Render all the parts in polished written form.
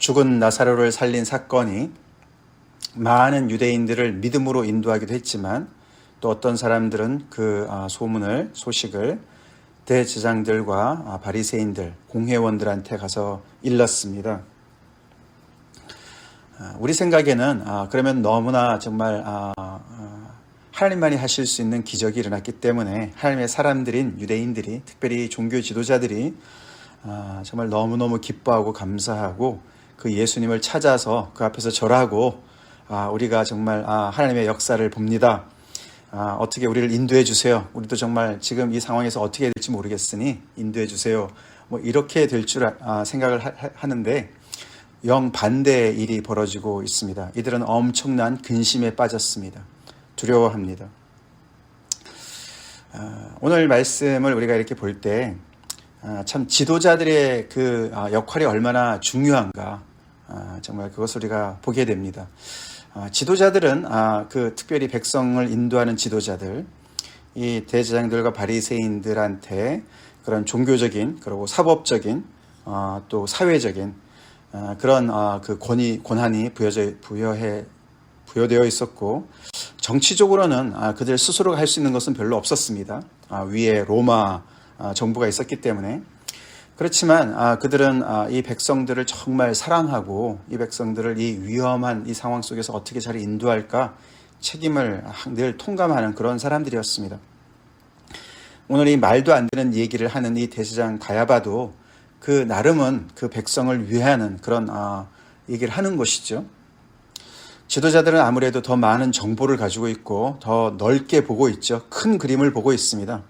죽은 나사로를 살린 사건이 많은 유대인들을 믿음으로 인도하기도 했지만 또 어떤 사람들은 그 소식을 대제사장들과 바리새인들, 공회원들한테 가서 일렀습니다. 우리 생각에는 그러면 너무나 정말 하나님만이 하실 수 있는 기적이 일어났기 때문에 하나님의 사람들인 유대인들이, 특별히 종교 지도자들이 정말 너무너무 기뻐하고 감사하고 그 예수님을 찾아서 그 앞에서 절하고 우리가 정말 하나님의 역사를 봅니다. 어떻게 우리를 인도해 주세요. 우리도 정말 지금 이 상황에서 어떻게 해야 될지 모르겠으니 인도해 주세요. 뭐 이렇게 될 줄 생각을 하는데 영 반대의 일이 벌어지고 있습니다. 이들은 엄청난 근심에 빠졌습니다. 두려워합니다. 오늘 말씀을 우리가 이렇게 볼 때 참 지도자들의 그 역할이 얼마나 중요한가 정말 그것을 우리가 보게 됩니다. 지도자들은 그 특별히 백성을 인도하는 지도자들, 이 대제사장들과 바리새인들한테 그런 종교적인 그리고 사법적인 또 사회적인 그런 그 권한이 부여되어 있었고 정치적으로는 그들 스스로가 할 수 있는 것은 별로 없었습니다. 위에 로마 정부가 있었기 때문에. 그렇지만 그들은 이 백성들을 정말 사랑하고 이 백성들을 이 위험한 이 상황 속에서 어떻게 잘 인도할까 책임을 늘 통감하는 그런 사람들이었습니다. 오늘 이 말도 안 되는 얘기를 하는 이 대제사장 가야바도 그 나름은 그 백성을 위하는 그런 얘기를 하는 것이죠. 지도자들은 아무래도 더 많은 정보를 가지고 있고 더 넓게 보고 있죠. 큰 그림을 보고 있습니다.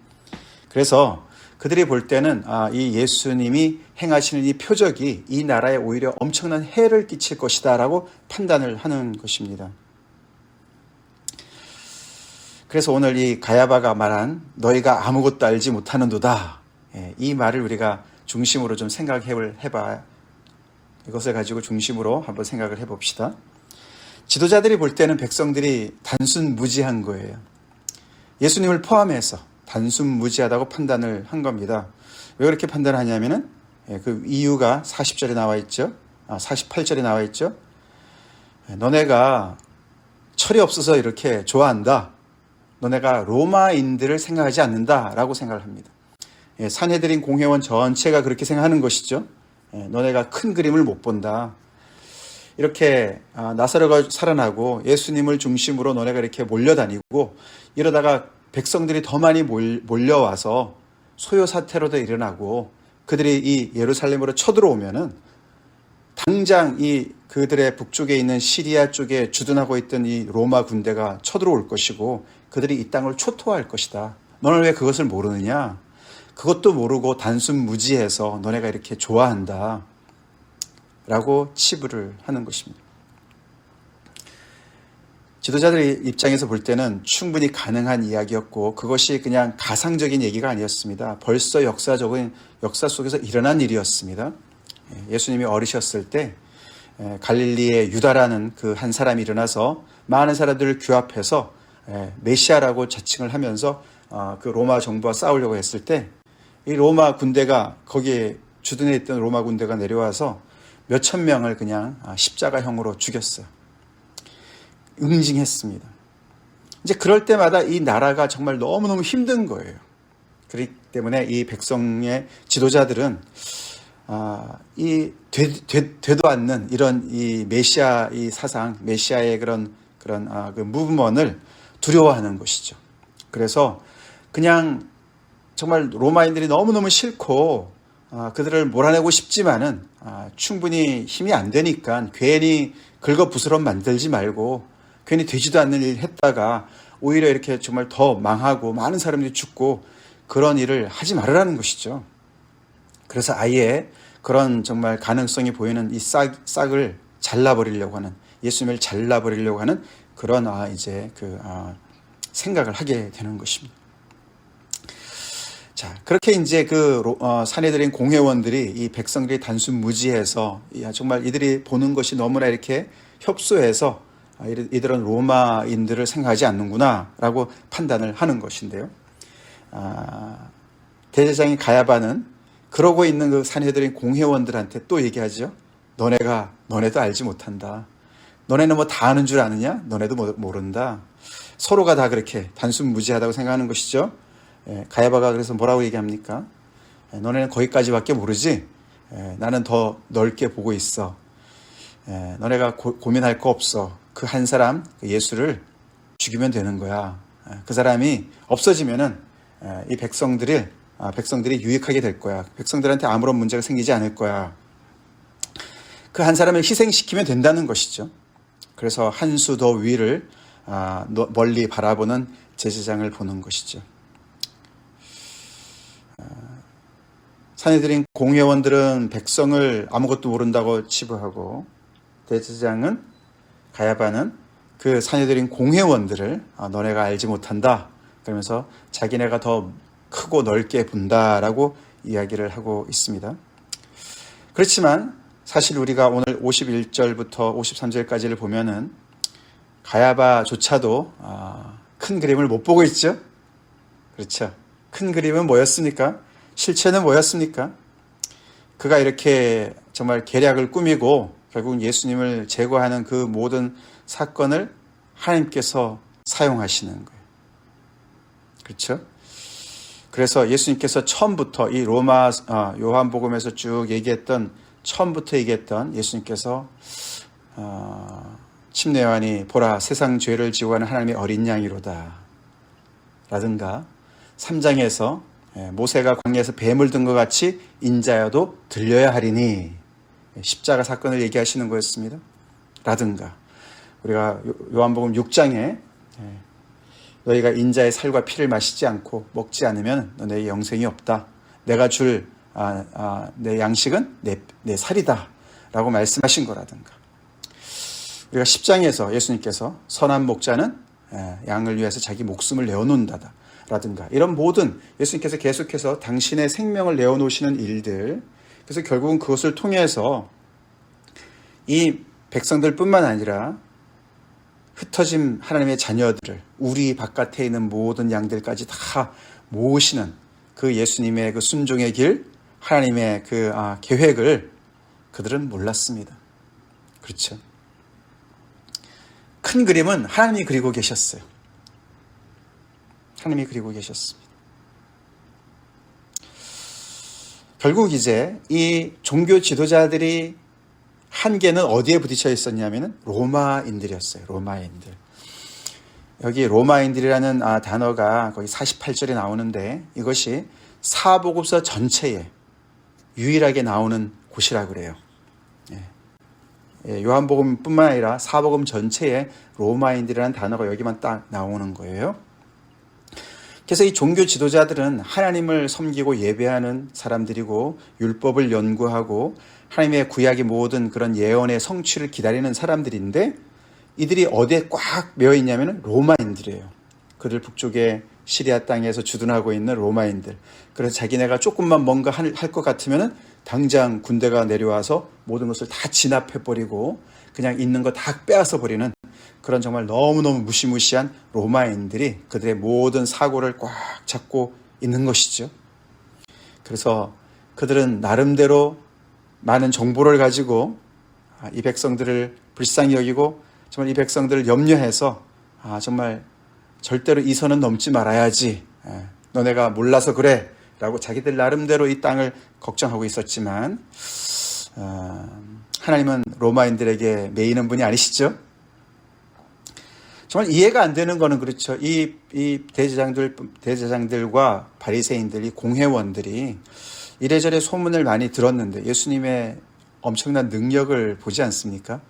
그래서 그들이 볼 때는 이 예수님이 행하시는 이 표적이 이 나라에 오히려 엄청난 해를 끼칠 것이다 라고 판단을 하는 것입니다. 그래서 오늘 이 가야바가 말한 너희가 아무것도 알지 못하는도다, 이 말을 우리가 중심으로 좀 해봐. 이것을 가지고 중심으로 한번 생각을 해봅시다. 지도자들이 볼 때는 백성들이 단순무지한 거예요. 예수님을 포함해서 단순무지하다고 판단을 한 겁니다. 왜 그렇게 판단하냐면은 그 이유가 40절에 나와 있죠. 48절에 나와 있죠. 너네가 철이 없어서 이렇게 좋아한다. 너네가 로마인들을 생각하지 않는다라고 생각을 합니다. 산헤드린 공회원 전체가 그렇게 생각하는 것이죠. 너네가 큰 그림을 못 본다. 이렇게 나사로가 살아나고 예수님을 중심으로 너네가 이렇게 몰려다니고 이러다가 백성들이 더 많이 몰려와서 소요사태로도 일어나고 그들이 이 예루살렘으로 쳐들어오면은 당장 이 그들의 북쪽에 있는 시리아 쪽에 주둔하고 있던 이 로마 군대가 쳐들어올 것이고 그들이 이 땅을 초토화할 것이다. 너는 왜 그것을 모르느냐? 그것도 모르고 단순무지해서 너네가 이렇게 좋아한다 라고 치부를 하는 것입니다. 지도자들의 입장에서 볼 때는 충분히 가능한 이야기였고 그것이 그냥 가상적인 얘기가 아니었습니다. 벌써 역사 속에서 일어난 일이었습니다. 예수님이 어리셨을 때 갈릴리의 유다라는 그 한 사람이 일어나서 많은 사람들을 규합해서 메시아라고 자칭을 하면서 그 로마 정부와 싸우려고 했을 때 이 로마 군대가 거기에 주둔해 있던 로마 군대가 내려와서 몇천 명을 그냥 십자가형으로 죽였어요. 응징했습니다. 이제 그럴 때마다 이 나라가 정말 너무너무 힘든 거예요. 그렇기 때문에 이 백성의 지도자들은 이 되도 않는 이런 이 메시아 이 사상, 메시아의 그런 그 무브먼을 두려워하는 것이죠. 그래서 그냥 정말 로마인들이 너무너무 싫고 그들을 몰아내고 싶지만은 충분히 힘이 안 되니까 괜히 긁어부스럼 만들지 말고 괜히 되지도 않는 일 했다가 오히려 이렇게 정말 더 망하고 많은 사람들이 죽고 그런 일을 하지 말으라는 것이죠. 그래서 아예 그런 정말 가능성이 보이는 이 싹을 잘라버리려고 하는, 예수님을 잘라버리려고 하는 그런 생각을 하게 되는 것입니다. 자, 그렇게 이제 산헤드린 공회원들이 이 백성들이 단순무지해서 정말 이들이 보는 것이 너무나 이렇게 협소해서 이들은 로마인들을 생각하지 않는구나라고 판단을 하는 것인데요. 대제사장인 가야바는 그러고 있는 그 산헤드린 공회원들한테 또 얘기하죠. 너네도 알지 못한다. 너네는 뭐 다 아는 줄 아느냐? 너네도 모른다. 서로가 다 그렇게 단순무지하다고 생각하는 것이죠. 가야바가 그래서 뭐라고 얘기합니까? 너네는 거기까지밖에 모르지? 나는 더 넓게 보고 있어. 너네가 고민할 거 없어. 그 한 사람, 그 예수를 죽이면 되는 거야. 그 사람이 없어지면은 이 백성들이 유익하게 될 거야. 백성들한테 아무런 문제가 생기지 않을 거야. 그 한 사람을 희생시키면 된다는 것이죠. 그래서 한 수 더 위를 멀리 바라보는 제사장을 보는 것이죠. 산헤드린 공회원들은 백성을 아무것도 모른다고 치부하고 대제사장은 가야바는 그 산헤드린 공회원들을 너네가 알지 못한다 그러면서 자기네가 더 크고 넓게 본다라고 이야기를 하고 있습니다. 그렇지만 사실 우리가 오늘 51절부터 53절까지를 보면은 가야바조차도 큰 그림을 못 보고 있죠. 그렇죠. 큰 그림은 뭐였습니까? 실체는 뭐였습니까? 그가 이렇게 정말 계략을 꾸미고 결국 예수님을 제거하는 그 모든 사건을 하나님께서 사용하시는 거예요. 그렇죠? 그래서 예수님께서 처음부터 이 요한복음에서 쭉 처음부터 얘기했던 예수님께서 침례 요한이 보라 세상 죄를 지고 가는 하나님의 어린 양이로다 라든가 3장에서 모세가 광야에서 뱀을 든 것 같이 인자여도 들려야 하리니 십자가 사건을 얘기하시는 거였습니다. 라든가 우리가 요한복음 6장에 너희가 인자의 살과 피를 마시지 않고 먹지 않으면 너네의 영생이 없다. 내가 줄 내 양식은 내 살이다 라고 말씀하신 거라든가 우리가 10장에서 예수님께서 선한 목자는 양을 위해서 자기 목숨을 내어놓는다 라든가 이런 모든 예수님께서 계속해서 당신의 생명을 내어놓으시는 일들 그래서 결국은 그것을 통해서 이 백성들뿐만 아니라 흩어진 하나님의 자녀들을 우리 바깥에 있는 모든 양들까지 다 모으시는 그 예수님의 그 순종의 길 하나님의 그 계획을 그들은 몰랐습니다. 그렇죠. 큰 그림은 하나님이 그리고 계셨어요. 하나님이 그리고 계셨습니다. 결국 이제 이 종교 지도자들이 한계는 어디에 부딪혀 있었냐면 로마인들이었어요. 로마인들. 여기 로마인들이라는 단어가 거기 48절에 나오는데 이것이 사복음서 전체에 유일하게 나오는 곳이라고 그래요. 요한복음뿐만 아니라 사복음 전체에 로마인들이라는 단어가 여기만 딱 나오는 거예요. 그래서 이 종교 지도자들은 하나님을 섬기고 예배하는 사람들이고 율법을 연구하고 하나님의 구약의 모든 그런 예언의 성취를 기다리는 사람들인데 이들이 어디에 꽉 매여 있냐면 로마인들이에요. 그들 북쪽의 시리아 땅에서 주둔하고 있는 로마인들. 그래서 자기네가 조금만 뭔가 할 것 같으면 당장 군대가 내려와서 모든 것을 다 진압해버리고 그냥 있는 거 다 빼앗아 버리는 그런 정말 너무너무 무시무시한 로마인들이 그들의 모든 사고를 꽉 잡고 있는 것이죠. 그래서 그들은 나름대로 많은 정보를 가지고 이 백성들을 불쌍히 여기고 정말 이 백성들을 염려해서 정말 절대로 이 선은 넘지 말아야지. 너네가 몰라서 그래. 라고 자기들 나름대로 이 땅을 걱정하고 있었지만 하나님은 로마인들에게 매이는 분이 아니시죠? 정말 이해가 안 되는 거는 그렇죠. 이 대제사장들과 바리새인들, 이 공회원들이 이래저래 소문을 많이 들었는데 예수님의 엄청난 능력을 보지 않습니까?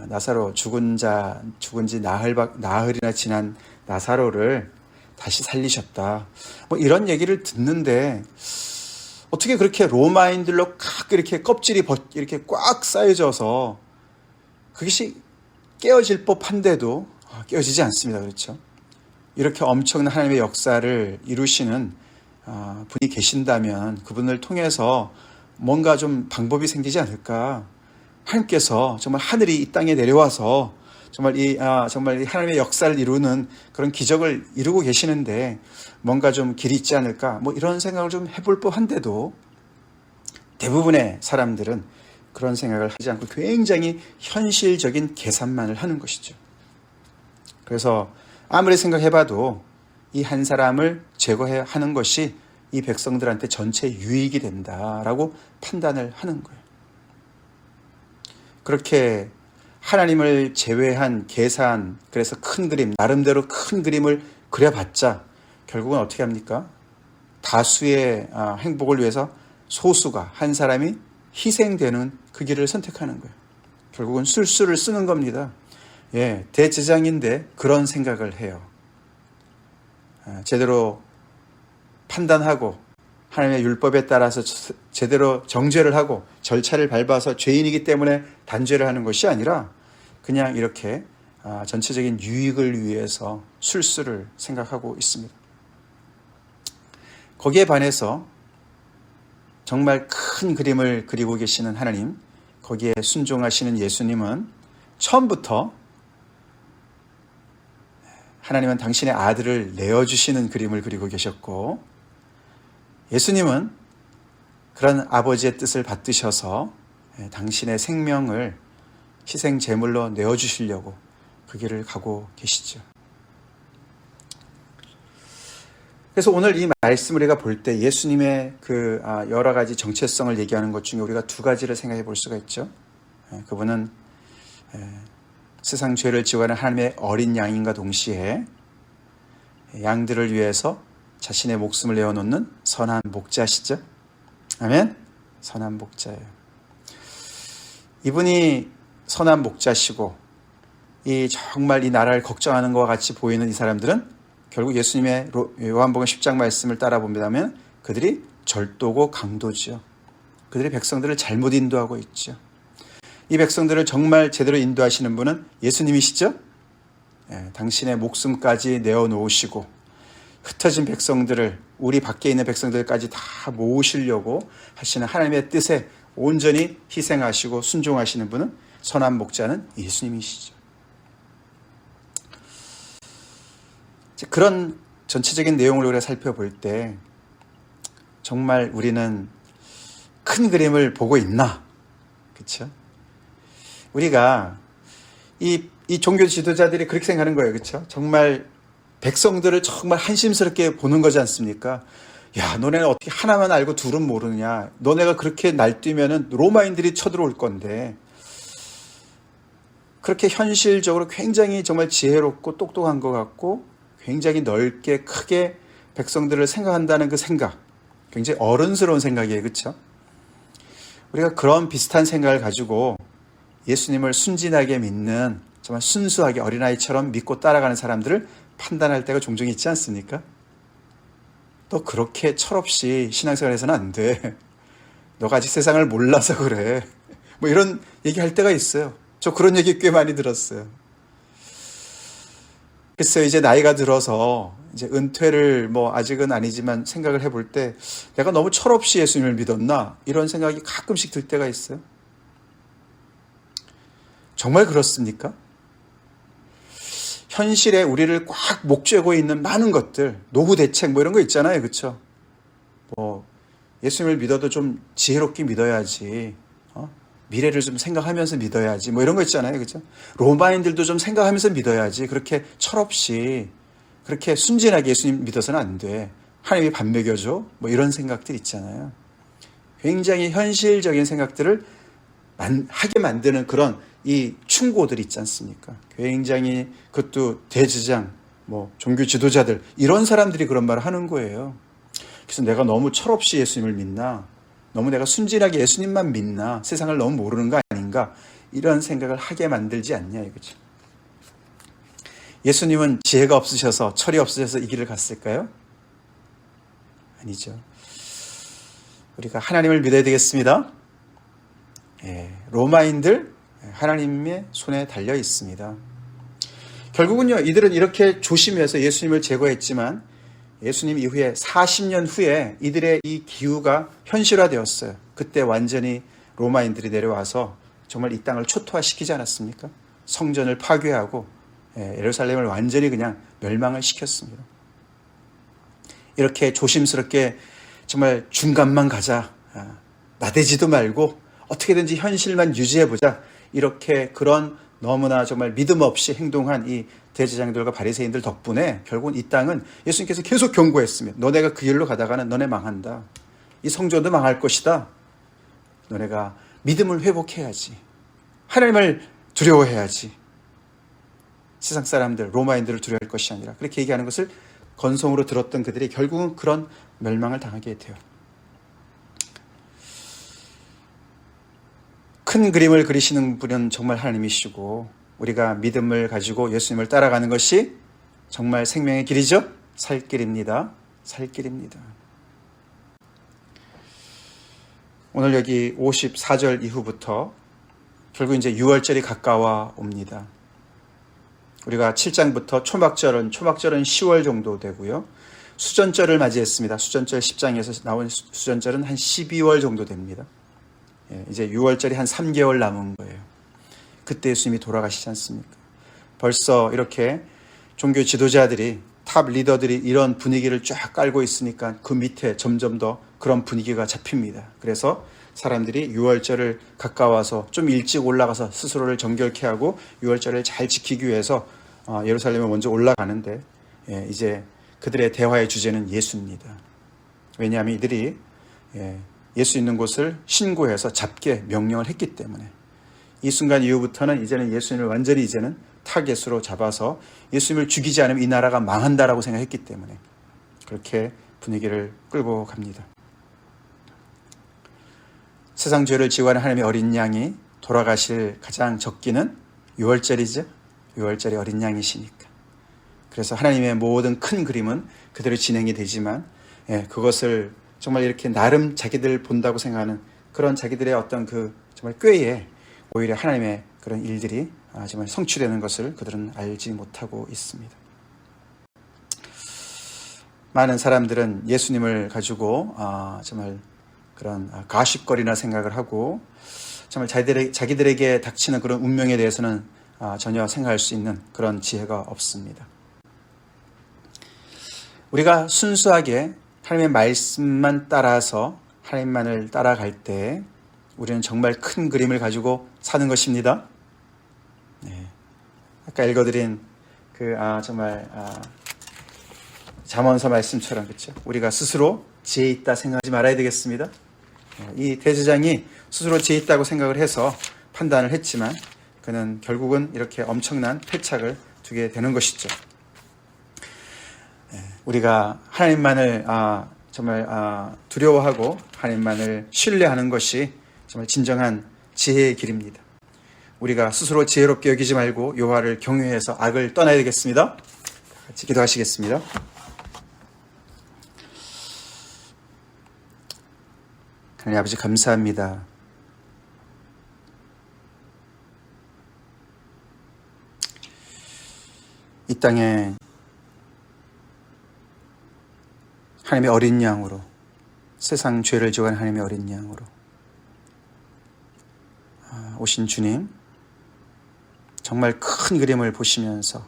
나사로 죽은 지 나흘이나 지난 나사로를 다시 살리셨다. 뭐 이런 얘기를 듣는데 어떻게 그렇게 로마인들로 이렇게 껍질이 이렇게 꽉 쌓여져서 그것이 깨어질 법한데도 깨어지지 않습니다. 그렇죠? 이렇게 엄청난 하나님의 역사를 이루시는 분이 계신다면 그분을 통해서 뭔가 좀 방법이 생기지 않을까? 하나님께서 정말 하늘이 이 땅에 내려와서 정말 이 하나님의 역사를 이루는 그런 기적을 이루고 계시는데 뭔가 좀 길이 있지 않을까? 뭐 이런 생각을 좀 해볼 법한데도 대부분의 사람들은 그런 생각을 하지 않고 굉장히 현실적인 계산만을 하는 것이죠. 그래서 아무리 생각해봐도 이 한 사람을 제거해야 하는 것이 이 백성들한테 전체 유익이 된다라고 판단을 하는 거예요. 그렇게 하나님을 제외한 계산, 그래서 큰 그림, 나름대로 큰 그림을 그려봤자 결국은 어떻게 합니까? 다수의 행복을 위해서 소수가, 한 사람이 희생되는 그 길을 선택하는 거예요. 결국은 술수를 쓰는 겁니다. 예, 대제사장인데 그런 생각을 해요. 제대로 판단하고 하나님의 율법에 따라서 제대로 정죄를 하고 절차를 밟아서 죄인이기 때문에 단죄를 하는 것이 아니라 그냥 이렇게 전체적인 유익을 위해서 술수를 생각하고 있습니다. 거기에 반해서 정말 큰 그림을 그리고 계시는 하나님, 거기에 순종하시는 예수님은 처음부터 하나님은 당신의 아들을 내어주시는 그림을 그리고 계셨고, 예수님은 그런 아버지의 뜻을 받드셔서 당신의 생명을 희생 제물로 내어주시려고 그 길을 가고 계시죠. 그래서 오늘 이 말씀을 우리가 볼 때 예수님의 그 여러 가지 정체성을 얘기하는 것 중에 우리가 두 가지를 생각해 볼 수가 있죠. 그분은 세상 죄를 지워하는 하나님의 어린 양인과 동시에 양들을 위해서 자신의 목숨을 내어놓는 선한 목자시죠. 아멘. 선한 목자예요. 이분이 선한 목자시고 정말 이 나라를 걱정하는 것과 같이 보이는 이 사람들은 결국 예수님의 요한복음 10장 말씀을 따라 본다면 그들이 절도고 강도죠. 그들이 백성들을 잘못 인도하고 있죠. 이 백성들을 정말 제대로 인도하시는 분은 예수님이시죠. 당신의 목숨까지 내어놓으시고 흩어진 백성들을, 우리 밖에 있는 백성들까지 다 모으시려고 하시는 하나님의 뜻에 온전히 희생하시고 순종하시는 분은, 선한 목자는 예수님이시죠. 그런 전체적인 내용을 우리가 살펴볼 때 정말 우리는 큰 그림을 보고 있나? 그렇죠? 우리가 이 종교 지도자들이 그렇게 생각하는 거예요. 그렇죠? 정말 백성들을 정말 한심스럽게 보는 거지 않습니까? 야, 너네는 어떻게 하나만 알고 둘은 모르느냐? 너네가 그렇게 날뛰면은 로마인들이 쳐들어올 건데. 그렇게 현실적으로 굉장히 정말 지혜롭고 똑똑한 것 같고 굉장히 넓게 크게 백성들을 생각한다는 그 생각, 굉장히 어른스러운 생각이에요. 그렇죠? 우리가 그런 비슷한 생각을 가지고 예수님을 순진하게 믿는, 정말 순수하게 어린아이처럼 믿고 따라가는 사람들을 판단할 때가 종종 있지 않습니까? 너 그렇게 철없이 신앙생활해서는 안 돼. 너가 아직 세상을 몰라서 그래. 뭐 이런 얘기할 때가 있어요. 저 그런 얘기 꽤 많이 들었어요. 글쎄요, 이제 나이가 들어서 이제 은퇴를 아직은 아니지만 생각을 해볼 때 내가 너무 철없이 예수님을 믿었나? 이런 생각이 가끔씩 들 때가 있어요. 정말 그렇습니까? 현실에 우리를 꽉 목죄고 있는 많은 것들, 노후 대책 이런 거 있잖아요. 그렇죠? 예수님을 믿어도 좀 지혜롭게 믿어야지. 미래를 좀 생각하면서 믿어야지. 이런 거 있잖아요. 그렇죠? 로마인들도 좀 생각하면서 믿어야지. 그렇게 철없이, 그렇게 순진하게 예수님 믿어서는 안 돼. 하나님이 밥 먹여줘. 이런 생각들 있잖아요. 굉장히 현실적인 생각들을 하게 만드는 그런 이 충고들 있지 않습니까? 굉장히 그것도 대제사장, 종교 지도자들, 이런 사람들이 그런 말을 하는 거예요. 그래서 내가 너무 철없이 예수님을 믿나? 너무 내가 순진하게 예수님만 믿나? 세상을 너무 모르는 거 아닌가? 이런 생각을 하게 만들지 않냐 이거죠. 예수님은 지혜가 없으셔서, 철이 없으셔서 이 길을 갔을까요? 아니죠. 우리가 하나님을 믿어야 되겠습니다. 로마인들, 하나님의 손에 달려 있습니다. 결국은요, 이들은 이렇게 조심해서 예수님을 제거했지만 예수님 이후에 40년 후에 이들의 이 기후가 현실화되었어요. 그때 완전히 로마인들이 내려와서 정말 이 땅을 초토화시키지 않았습니까? 성전을 파괴하고 예루살렘을 완전히 그냥 멸망을 시켰습니다. 이렇게 조심스럽게 정말 중간만 가자, 나대지도 말고 어떻게든지 현실만 유지해보자. 이렇게 그런 너무나 정말 믿음 없이 행동한 이 대제사장들과 바리새인들 덕분에 결국은 이 땅은 예수님께서 계속 경고했으며 너네가 그 길로 가다가는 너네 망한다. 이 성전도 망할 것이다. 너네가 믿음을 회복해야지. 하나님을 두려워해야지. 세상 사람들, 로마인들을 두려워할 것이 아니라 그렇게 얘기하는 것을 건성으로 들었던 그들이 결국은 그런 멸망을 당하게 돼요. 큰 그림을 그리시는 분은 정말 하나님이시고 우리가 믿음을 가지고 예수님을 따라가는 것이 정말 생명의 길이죠. 살 길입니다. 살 길입니다. 오늘 여기 54절 이후부터 결국 이제 6월절이 가까워 옵니다. 우리가 7장부터 초막절은 10월 정도 되고요. 수전절을 맞이했습니다. 수전절 10장에서 나온 수전절은 한 12월 정도 됩니다. 이제 6월절이 한 3개월 남은 거예요. 그때 예수님이 돌아가시지 않습니까? 벌써 이렇게 종교 지도자들이 탑 리더들이 이런 분위기를 쫙 깔고 있으니까 그 밑에 점점 더 그런 분위기가 잡힙니다. 그래서 사람들이 6월절을 가까워서 좀 일찍 올라가서 스스로를 정결케 하고 6월절을 잘 지키기 위해서 예루살렘에 먼저 올라가는데 이제 그들의 대화의 주제는 예수입니다. 왜냐하면 이들이 예수 있는 곳을 신고해서 잡게 명령을 했기 때문에 이 순간 이후부터는 이제는 예수님을 완전히 이제는 타겟으로 잡아서 예수님을 죽이지 않으면 이 나라가 망한다라고 생각했기 때문에 그렇게 분위기를 끌고 갑니다. 세상 죄를 지고 하는 하나님의 어린 양이 돌아가실 가장 적기는 6월절이죠. 6월절이 어린 양이시니까. 그래서 하나님의 모든 큰 그림은 그대로 진행이 되지만 그것을 정말 이렇게 나름 자기들 본다고 생각하는 그런 자기들의 어떤 그 정말 꾀에 오히려 하나님의 그런 일들이 정말 성취되는 것을 그들은 알지 못하고 있습니다. 많은 사람들은 예수님을 가지고 정말 그런 가십거리나 생각을 하고 정말 자기들에게 닥치는 그런 운명에 대해서는 전혀 생각할 수 있는 그런 지혜가 없습니다. 우리가 순수하게 하나님의 말씀만 따라서 하나님만을 따라갈 때 우리는 정말 큰 그림을 가지고 사는 것입니다. 아까 읽어드린 정말 잠언서 말씀처럼 그렇죠. 우리가 스스로 지혜 있다 생각하지 말아야 되겠습니다. 이 대제사장이 스스로 지혜 있다고 생각을 해서 판단을 했지만 그는 결국은 이렇게 엄청난 패착을 두게 되는 것이죠. 우리가 하나님만을 정말 두려워하고 하나님만을 신뢰하는 것이 정말 진정한 지혜의 길입니다. 우리가 스스로 지혜롭게 여기지 말고 여호와를 경외해서 악을 떠나야 되겠습니다. 같이 기도하시겠습니다. 하나님 아버지 감사합니다. 이 땅에 하나님의 어린 양으로 세상 죄를 지고 하나님의 어린 양으로 오신 주님 정말 큰 그림을 보시면서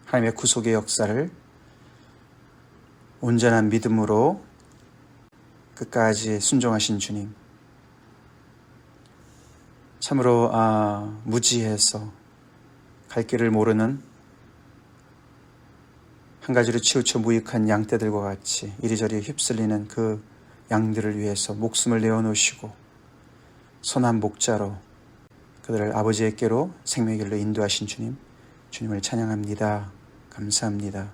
하나님의 구속의 역사를 온전한 믿음으로 끝까지 순종하신 주님 참으로 무지해서 갈 길을 모르는 한 가지로 치우쳐 무익한 양떼들과 같이 이리저리 휩쓸리는 그 양들을 위해서 목숨을 내어놓으시고 선한 목자로 그들을 아버지의께로 생명의 길로 인도하신 주님, 주님을 찬양합니다. 감사합니다.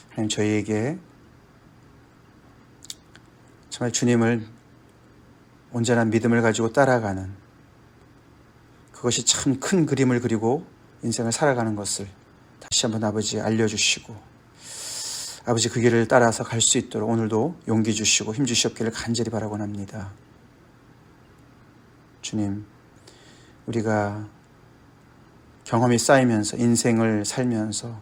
하나님 저희에게 정말 주님을 온전한 믿음을 가지고 따라가는 그것이 참 큰 그림을 그리고 인생을 살아가는 것을 다시 한번 아버지 알려주시고 아버지 그 길을 따라서 갈 수 있도록 오늘도 용기 주시고 힘 주시옵기를 간절히 바라곤 합니다. 주님, 우리가 경험이 쌓이면서 인생을 살면서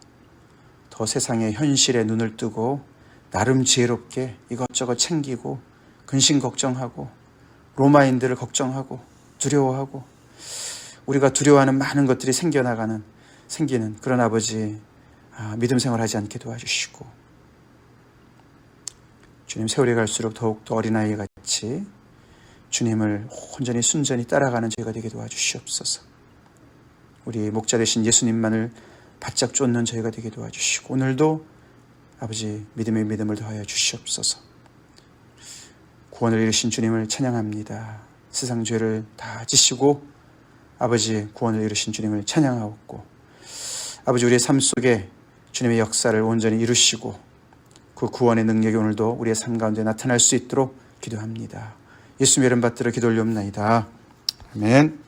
더 세상의 현실에 눈을 뜨고 나름 지혜롭게 이것저것 챙기고 근심 걱정하고 로마인들을 걱정하고 두려워하고 우리가 두려워하는 많은 것들이 생기는 그런 아버지 믿음 생활하지 않게 도와주시고 주님 세월이 갈수록 더욱더 어린아이 같이 주님을 온전히 순전히 따라가는 저희가 되게 도와주시옵소서. 우리 목자 되신 예수님만을 바짝 쫓는 저희가 되게 도와주시고 오늘도 아버지 믿음의 믿음을 더하여 주시옵소서. 구원을 이루신 주님을 찬양합니다. 세상 죄를 다 지시고 아버지 구원을 이루신 주님을 찬양하옵고 아버지 우리의 삶 속에 주님의 역사를 온전히 이루시고 그 구원의 능력이 오늘도 우리의 삶 가운데 나타날 수 있도록 기도합니다. 예수님의 이름 받들어 기도 올리옵나이다. 아멘.